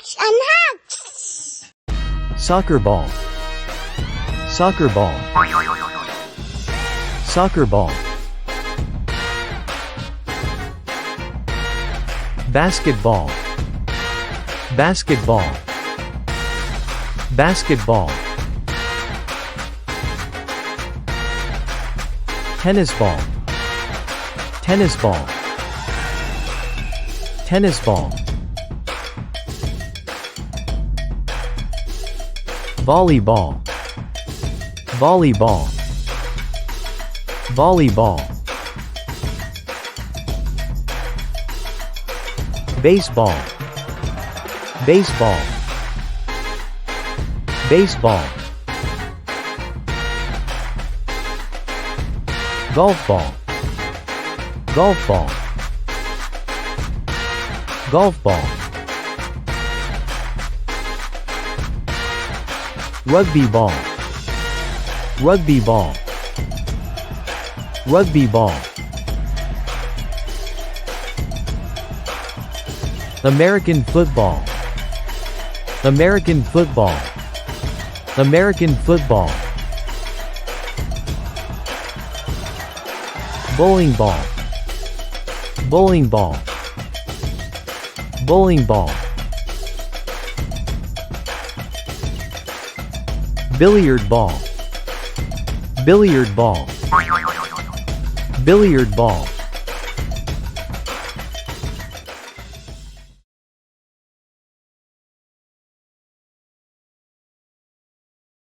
Hugs and hugs. Soccer ball. Soccer ball. Soccer ball. Basketball. Basketball. Basketball. Tennis ball. Tennis ball. Tennis ball. Volleyball. Volleyball. Volleyball. Baseball. Baseball. Baseball. Golf ball. Golf ball. Golf ball. Rugby ball. Rugby ball. Rugby ball. American football. American football. American football. Bowling ball. Bowling ball. Bowling ball. Billiard ball. Billiard ball. Billiard ball.